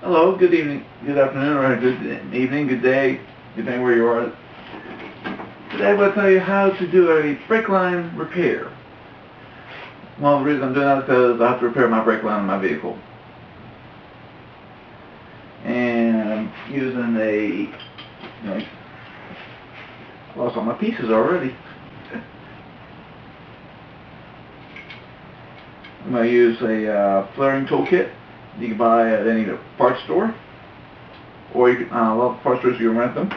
Hello, good evening, good afternoon, or good evening, good day, depending where you are. Today I'm going to tell you how to do a brake line repair. One of the reasons I'm doing that is because I have to repair my brake line on my vehicle. And I'm using I lost all my pieces already. I'm going to use a flaring toolkit you can buy at any parts store, or you can, a lot of parts stores you can rent them.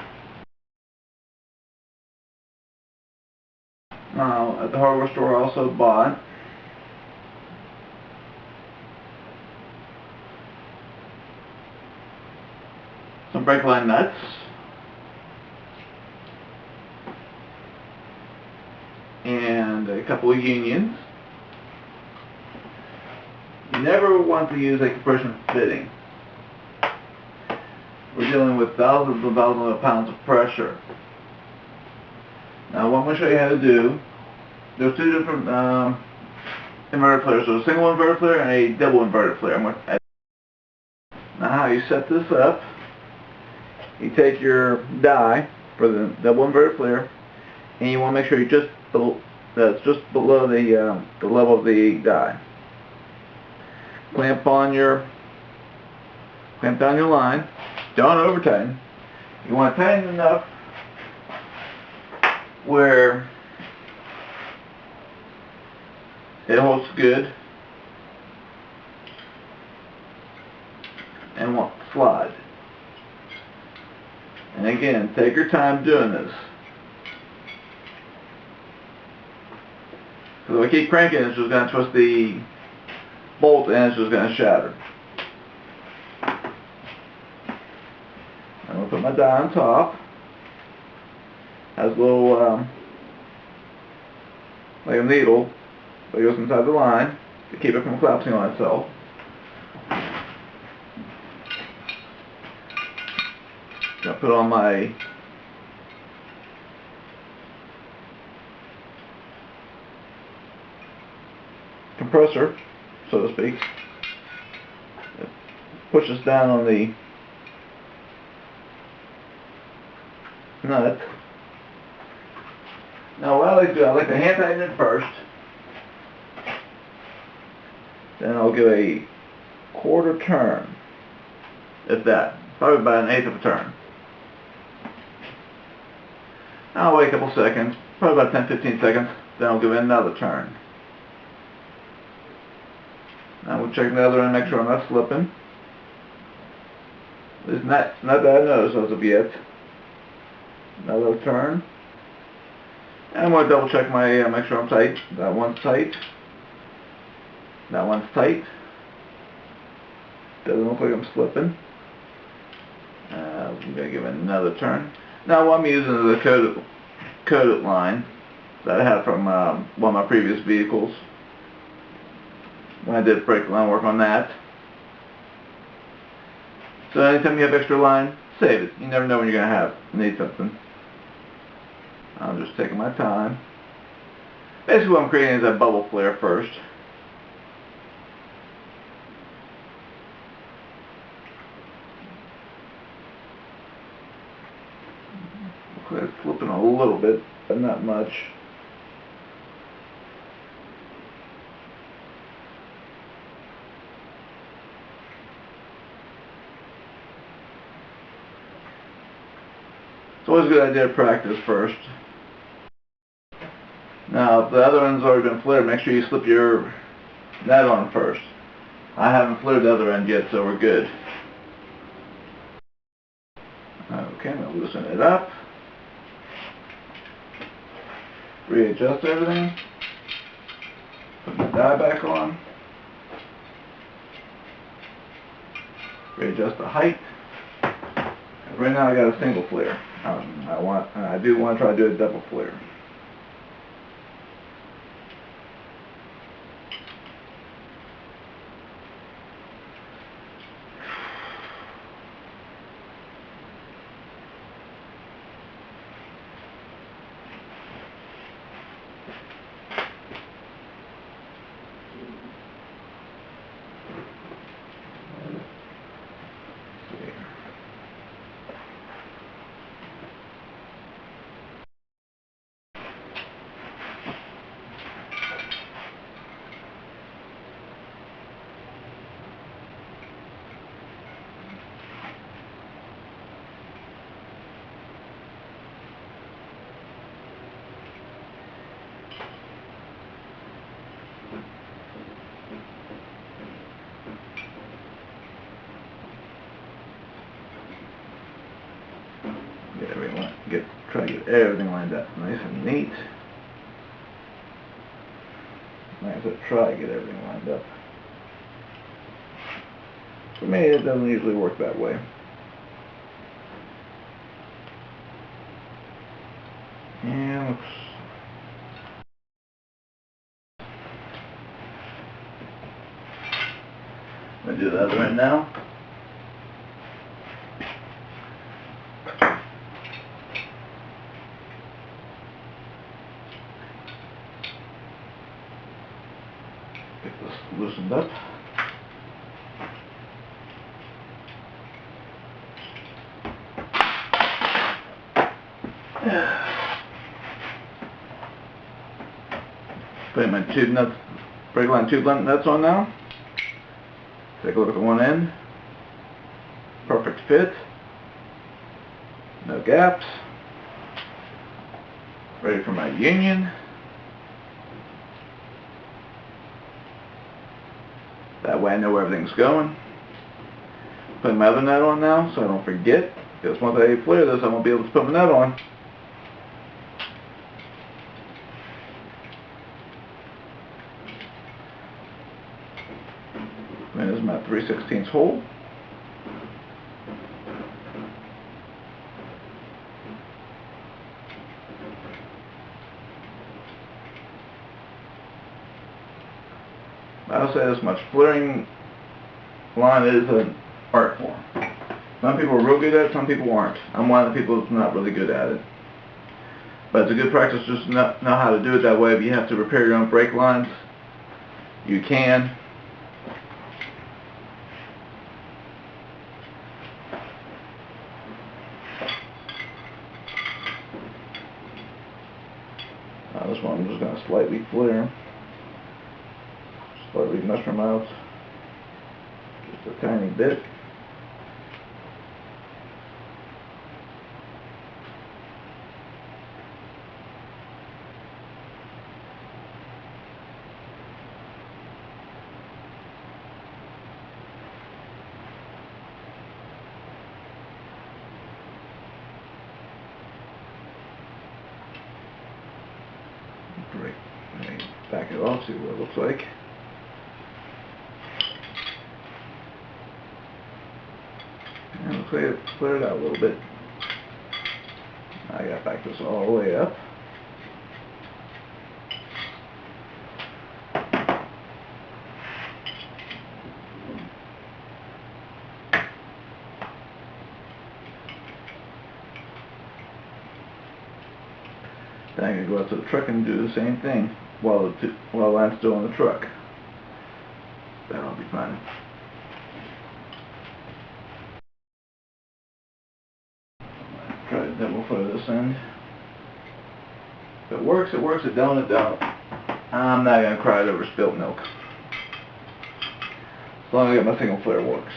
At the hardware store I also bought some brake line nuts, and a couple of unions. You never want to use a compression fitting. We're dealing with thousands and thousands of pounds of pressure. Now what I'm going to show you how to do, there's two different inverter flares. So a single inverter flare and a double inverter flare. Now how you set this up, you take your die for the double inverter flare, and you want to make sure that's just below the level of the die. Clamp down your line. Don't over tighten. You want to tighten enough where it holds good and won't slide. And again, take your time doing this. Because if I keep cranking, it's just going to twist the bolt and it's just going to shatter. I'm going to put my die on top. Has a little, like a needle that goes inside the line to keep it from collapsing on itself. I'll put on my compressor, so to speak. It pushes down on the nut. Now what I like to do, I like to hand tighten it first. Then I'll give a quarter turn, if that, probably about an eighth of a turn. I'll wait a couple seconds, probably about 10-15 seconds, then I'll give it another turn. Now we'll check the other end, make sure I'm not slipping. It's not that I noticed as of yet. Another turn. And I'm going to double check make sure I'm tight. That one's tight. That one's tight. Doesn't look like I'm slipping. I'm going to give it another turn. Now what I'm using is a coated line that I had from one of my previous vehicles when I did brake line work on that. So anytime you have extra line, save it. You never know when you're going to need something. I'm just taking my time. Basically what I'm creating is a bubble flare first. It's flipping a little bit, but not much. It's always a good idea to practice first. Now, if the other end's already been flared, make sure you slip your nut on first. I haven't flared the other end yet, so we're good. Okay, I'm going to loosen it up. Readjust everything. Put the die back on. Readjust the height. Right now I got a single flare. I do want to try to do a double flare. try to get everything lined up nice and neat. Like I said, try to get everything lined up. For me, it doesn't usually work that way. And looks. I'm gonna do that right now. Get this loosened up. Putting my tube nuts, Breakline tube nuts on now. Take a look at one end. Perfect fit. No gaps. Ready for my union. That way I know where everything's going. Putting my other nut on now so I don't forget. Because once I flare this, I won't be able to put my nut on. And this is my 3/16 hole. I'll say this much, flaring line is an art form. Some people are real good at it, some people aren't. I'm one of the people that's not really good at it. But it's a good practice just to know how to do it that way. If you have to repair your own brake lines, you can. This one I'm just going to slightly flare. Slightly mushroom out. Just a tiny bit. Great. Back it off, see what it looks like. And looks like it flared out a little bit. I got back this all the way up. Then I can go out to the truck and do the same thing while I'm still on the truck. That'll be fine. Try to double flare this end. If it works, it works. If it don't, it don't. I'm not going to cry over spilt milk. As long as I get my single flare works.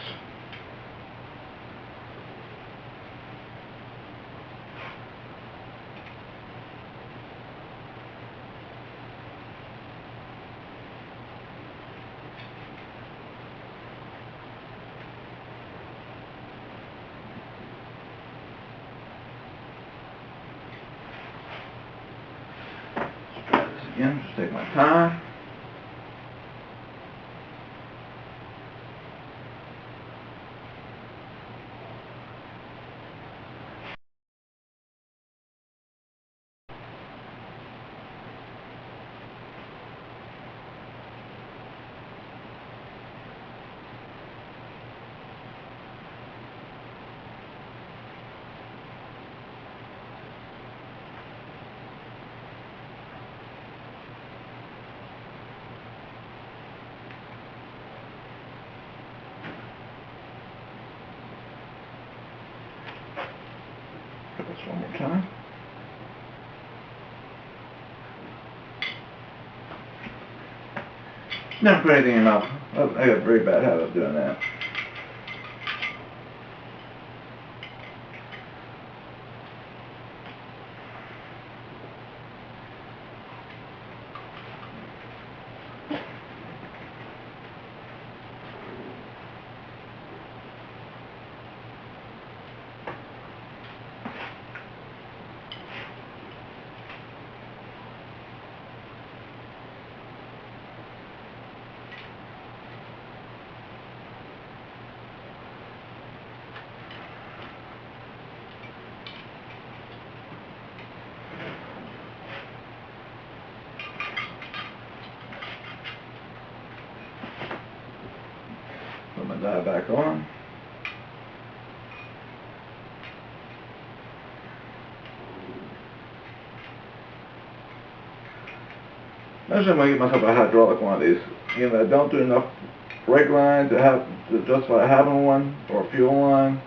Again, just take my time. Try this one more time. Never put anything in my mouth. I got a very bad habit of doing that. slide back on. Eventually I'm going to get myself a hydraulic one of these. You know, I don't do enough brake lines to justify having one, or fuel line,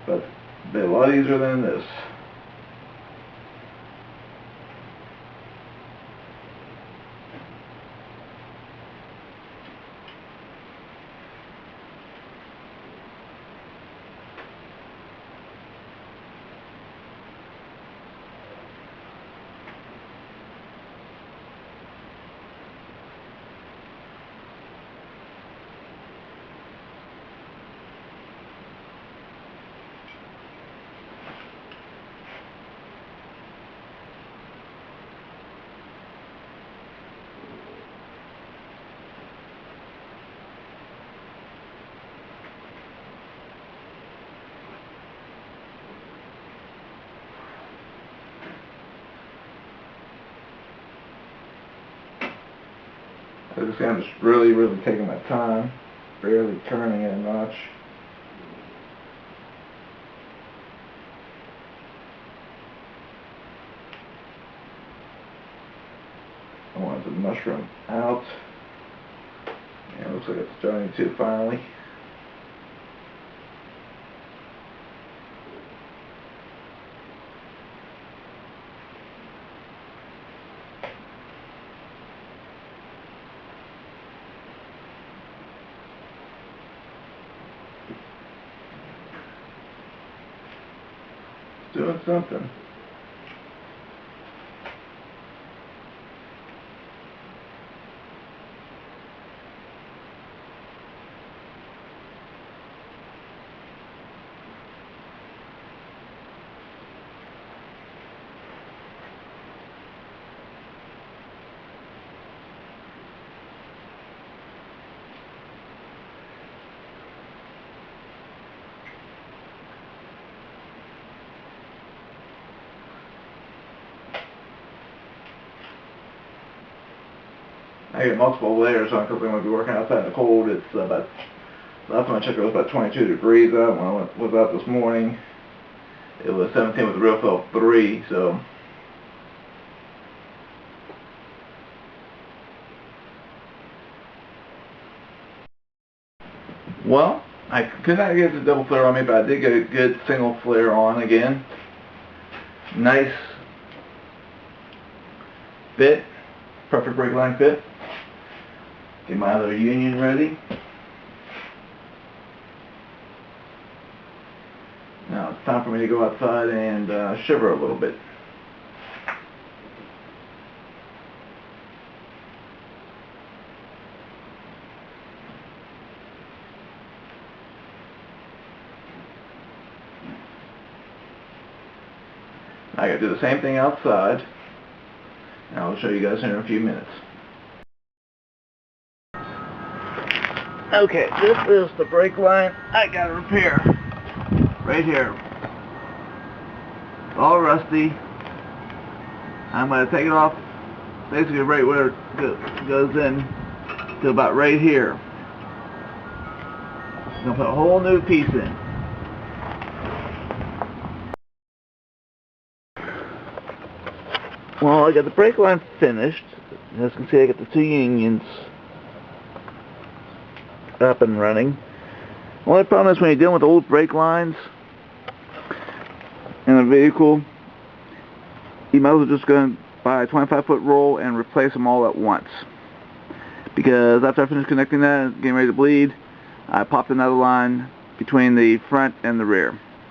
but they're a lot easier than this. As you see, I'm just really taking my time, barely turning it a notch. I want the mushroom out. And it looks like it's starting to finally. Doing something. I get multiple layers on because I'm going to be working outside in the cold. It's about, last time I checked it was about 22 degrees out. When I was out this morning, it was 17 with the real felt 3, so. Well, I could not get the double flare on me, but I did get a good single flare on again. Nice fit, perfect Breakline fit. Get my other union ready. Now it's time for me to go outside and shiver a little bit. I gotta do the same thing outside, and I'll show you guys in a few minutes. Okay, this is the brake line I gotta repair. Right here. It's all rusty. I'm gonna take it off basically right where it goes in to about right here. I'm gonna put a whole new piece in. Well, I got the brake line finished. As you can see, I got the 2 unions up and running. The only problem is when you're dealing with old brake lines in a vehicle, you might as well just go and buy a 25-foot roll and replace them all at once. Because after I finished connecting that and getting ready to bleed, I popped another line between the front and the rear.